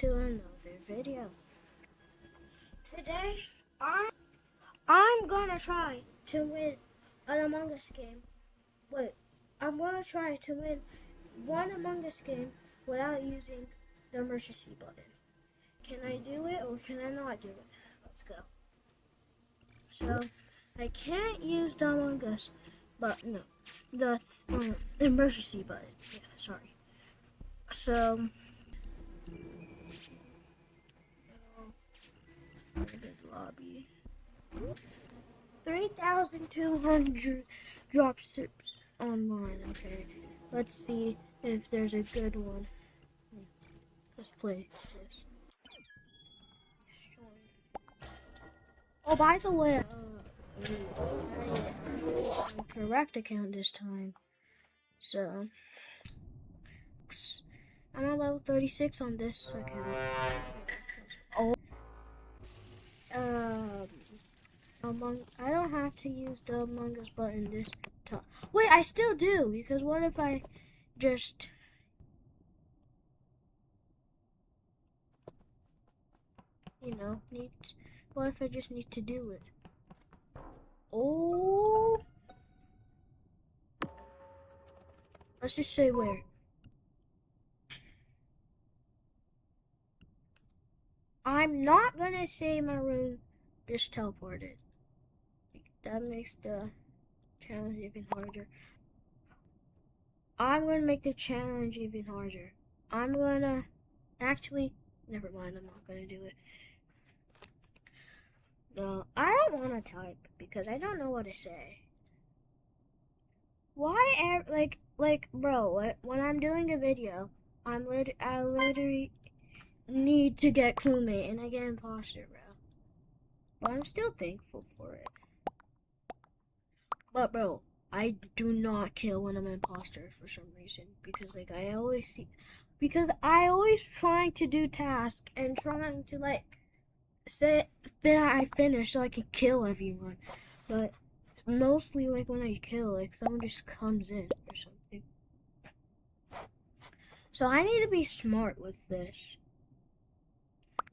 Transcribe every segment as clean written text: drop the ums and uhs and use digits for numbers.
to another video. Today, I'm gonna try to win an Among Us game. Wait, I'm gonna try to win one Among Us game without using the emergency button. Can I do it or can I not do it? Let's go. So, I can't use the Among Us, but no, the emergency button. Yeah, sorry. So, lobby. 3,200 dropships online. Okay, let's see if there's a good one. Let's play this. Oh, by the way, correct account this time. So, I'm at level 36 on this account. Oh, I don't have to use the Among Us button this time. Wait, I still do, because what if I just... what if I just need to do it? Oh! Let's just say where. I'm not gonna say my room just teleported. That makes the challenge even harder. I'm gonna make the challenge even harder. I'm gonna... Actually, never mind, I'm not gonna do it. No, I don't want to type because I don't know what to say. Why, bro, when I'm doing a video, I literally need to get crewmate and I get imposter, bro. But I'm still thankful for it. But, bro, I do not kill when I'm imposter for some reason because, I always trying to do tasks and trying to, say that I finish so I can kill everyone. But mostly when I kill, someone just comes in or something. So I need to be smart with this.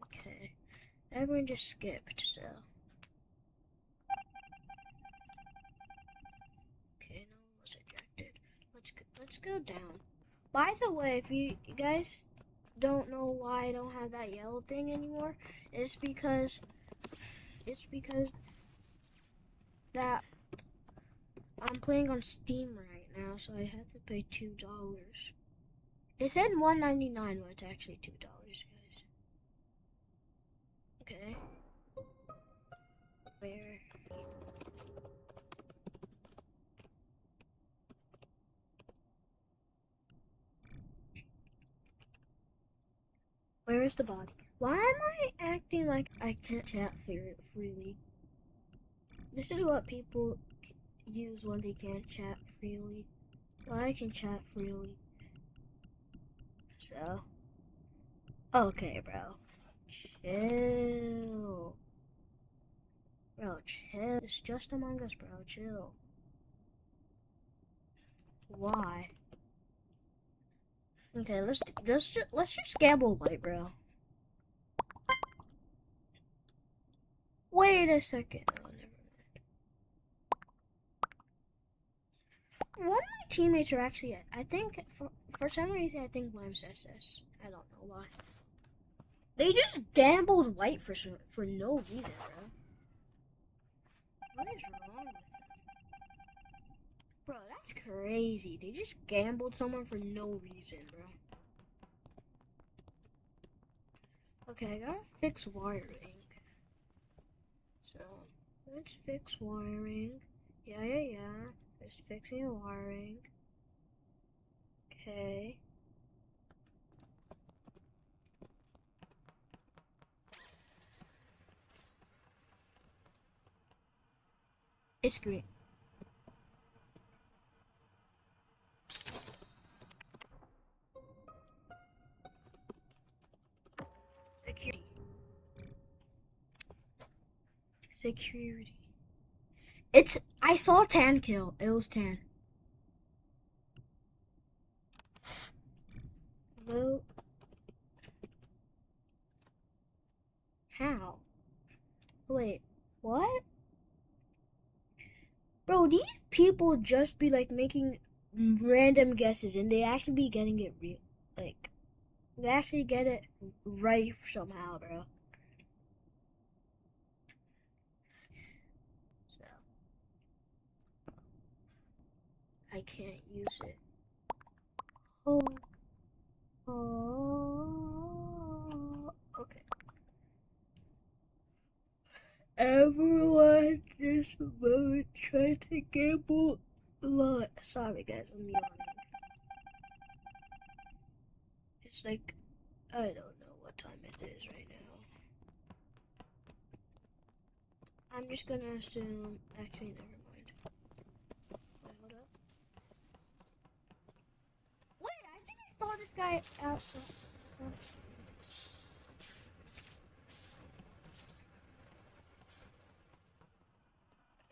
Okay. Everyone just skipped, so. Okay, no one was ejected. Let's go down. By the way, if you guys don't know why I don't have that yellow thing anymore, it's because that I'm playing on Steam right now, so I have to pay $2. It said $1.99, but it's actually $2, guys. Okay. Where? Where is the body? Why am I acting like I can't chat freely? This is what people use when they can't chat freely. Well, I can chat freely. So. Okay, bro. Chill. Bro, chill. It's just Among Us, bro. Chill. Why? Okay, let's just gamble white, bro. Wait a second. Oh, never mind. One of my teammates are actually... I think, for some reason, I think Lime's SS. I don't know why. They just gambled white for no reason, bro. What is wrong with them? Bro, that's crazy. They just gambled someone for no reason, bro. Okay, I gotta fix wiring. So, let's fix wiring. Yeah. Just fixing wiring. Okay. It's great. Security. I saw 10 kill. It was 10. Vote. How? Wait, what? Bro, these people just be like making random guesses and they actually be getting it real. Like, they actually get it right somehow, bro. So, I can't use it. Oh. Oh. Okay. Everyone this moment try to gamble a lot. Sorry guys, I'm yawning. It's like, I don't know what time it is right now. I'm just gonna assume, actually never mind. Wait, hold up. Wait, I think I saw this guy outside.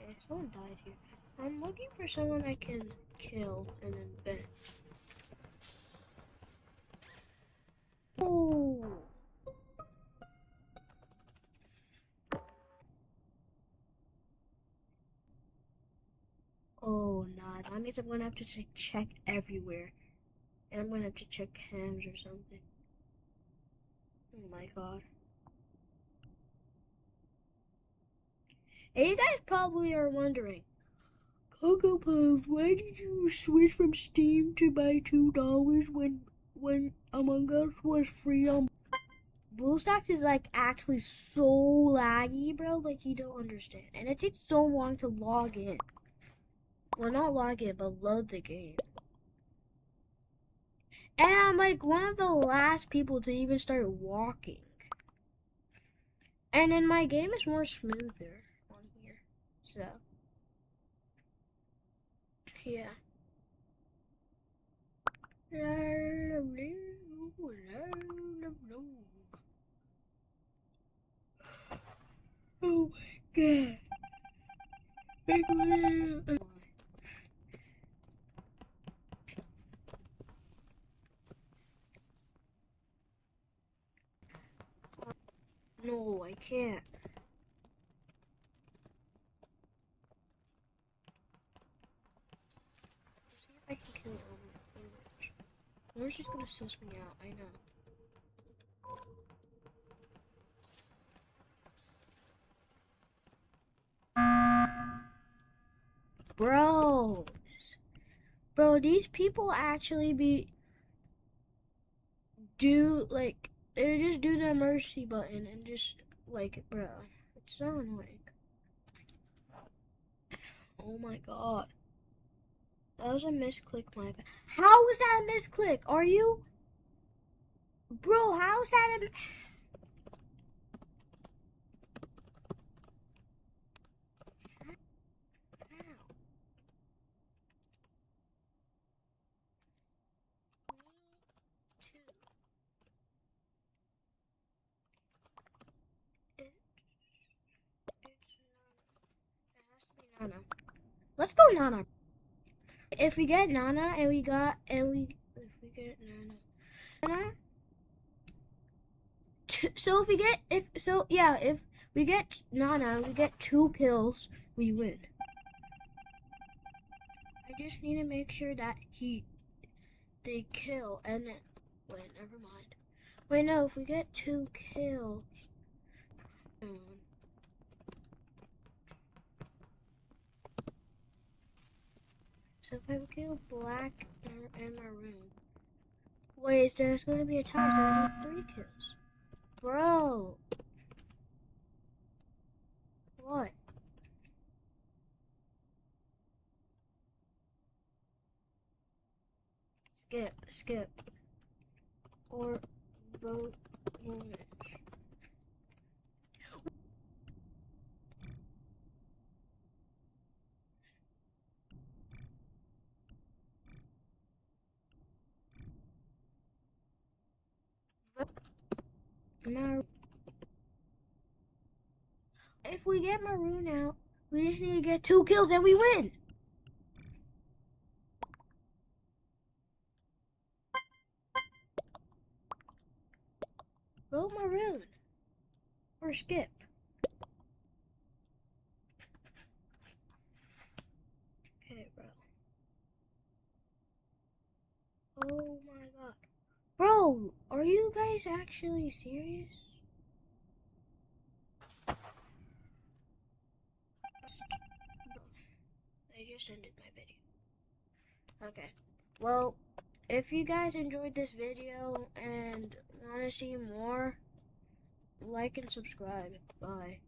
Okay, someone died here. I'm looking for someone I can kill and invent. Oh! Oh, nah. That means I'm gonna have to check everywhere. And I'm gonna have to check cams or something. Oh my god. And you guys probably are wondering, Cocoa Puff, why did you switch from Steam to buy $2 when Among Us was free on BlueStacks is like actually so laggy, bro, like you don't understand. And it takes so long to log in. Well, not log in, but load the game. And I'm like one of the last people to even start walking. And then my game is more smoother on here. So, yeah. Oh my god. No, I can't. Let's see if I can kill Orange. Orange is gonna suss me out, I know. Bro, these people actually like, they just do the emergency button and just, like, bro, it's so annoying. Oh my god. That was a misclick, my bad. How was that a misclick? Are you? Bro, how's that a... Nana. Let's go Nana. If we get Nana and we get Nana, so if we get Nana, we get 2 kills, we win. I just need to make sure that they kill and then wait, never mind. Wait, no, if we get 2 kills. So if I kill black and maroon. Wait, there's gonna be a time so I need 3 kills. Bro. What? Skip. Or vote orange. Maroon. If we get maroon out, we just need to get 2 kills and we win. Vote maroon. or skip. Okay, bro. Oh my god. Bro, are you guys actually serious? I just ended my video. Okay. Well, if you guys enjoyed this video and want to see more, like and subscribe. Bye.